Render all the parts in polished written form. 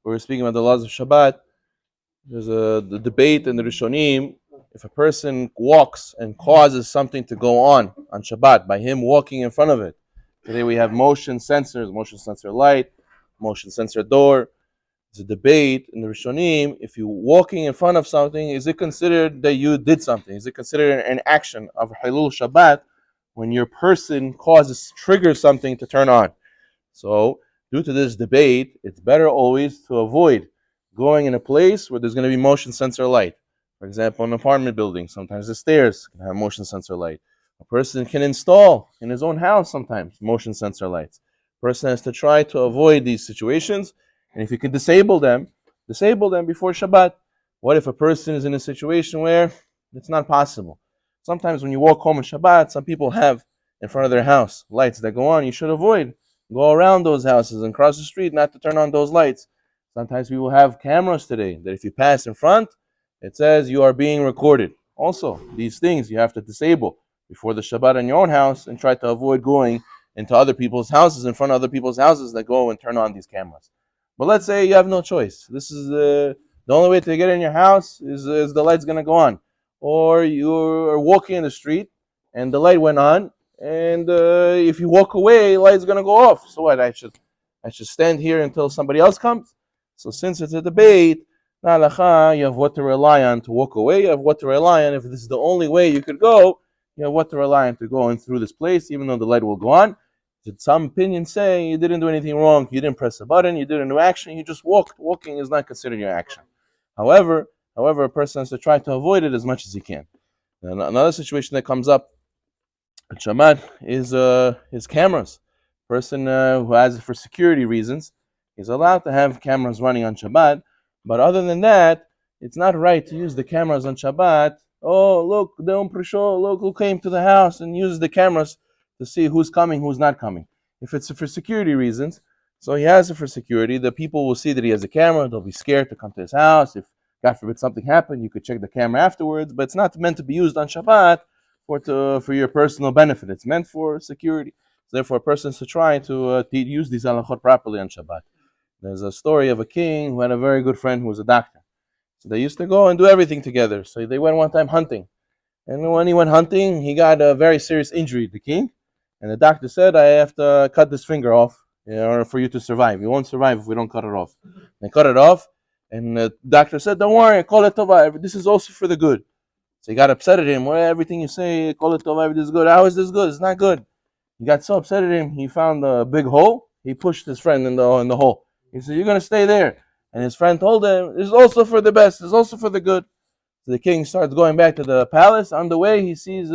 we were speaking about the laws of Shabbat. There's the debate in the Rishonim. If a person walks and causes something to go on Shabbat by him walking in front of it. Today we have motion sensors, motion sensor light, motion sensor door. There's a debate in the Rishonim. If you're walking in front of something, is it considered that you did something? Is it considered an action of Hilul Shabbat when your person triggers something to turn on? So, due to this debate, it's better always to avoid going in a place where there's going to be motion sensor light. For example, an apartment building, sometimes the stairs can have motion sensor light. A person can install in his own house sometimes motion sensor lights. A person has to try to avoid these situations, and if you can disable them before Shabbat. What if a person is in a situation where it's not possible? Sometimes when you walk home on Shabbat, some people have in front of their house lights that go on. You should avoid. Go around those houses and cross the street not to turn on those lights. Sometimes people have cameras today that if you pass in front, it says you are being recorded. Also, these things you have to disable before the Shabbat in your own house and try to avoid going into other people's houses, in front of other people's houses that go and turn on these cameras. But let's say you have no choice. This is the only way to get in your house is the light's going to go on. Or you're walking in the street and the light went on, and if you walk away, the light's going to go off. So what? I should stand here until somebody else comes? So since it's a debate, Halacha, you have what to rely on to walk away. You have what to rely on. If this is the only way you could go, you have what to rely on to go in through this place, even though the light will go on. Did some opinions say you didn't do anything wrong? You didn't press a button. You didn't do action. You just walked. Walking is not considered your action. However, a person has to try to avoid it as much as he can. And another situation that comes up at Shabbat is cameras. A person who has it for security reasons is allowed to have cameras running on Shabbat. But other than that, it's not right to use the cameras on Shabbat. Oh, look, look who came to the house, and use the cameras to see who's coming, who's not coming. If it's for security reasons, so he has it for security, the people will see that he has a camera, they'll be scared to come to his house. If, God forbid, something happened, you could check the camera afterwards, but it's not meant to be used on Shabbat for your personal benefit. It's meant for security. So therefore, a person has to try to use these halachot properly on Shabbat. There's a story of a king who had a very good friend who was a doctor. So they used to go and do everything together. So they went one time hunting. And when he went hunting, he got a very serious injury, the king. And the doctor said, I have to cut this finger off in order for you to survive. You won't survive if we don't cut it off. They cut it off. And the doctor said, don't worry, call it tova. This is also for the good. So he got upset at him. Well, everything you say, call it tova, this is good. How is this good? It's not good. He got so upset at him, he found a big hole. He pushed his friend in the hole. He said, you're going to stay there. And his friend told him, this is also for the best. This is also for the good. So the king starts going back to the palace. On the way, he sees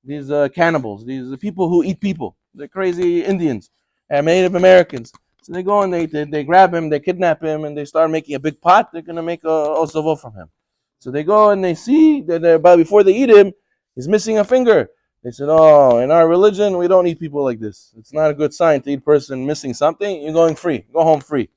these cannibals, these people who eat people. They're crazy Indians and Native Americans. So they go and they grab him, they kidnap him, and they start making a big pot. They're going to make a osavo from him. So they go and they see that before they eat him, he's missing a finger. They said, oh, in our religion, we don't eat people like this. It's not a good sign to eat a person missing something. You're going free. Go home free.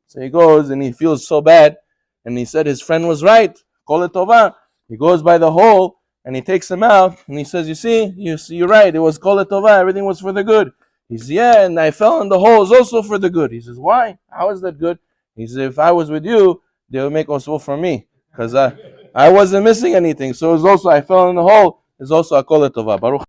So he goes and he feels so bad. And he said his friend was right. Kol tova. He goes by the hole and he takes him out. And he says, you see, you're right. It was kol tova. Everything was for the good. He says, yeah, and I fell in the hole is also for the good. He says, why? How is that good? He says, if I was with you, they would make osvo for me. Because I wasn't missing anything. So it's also, I fell in the hole. It's also a kol tova. Baruch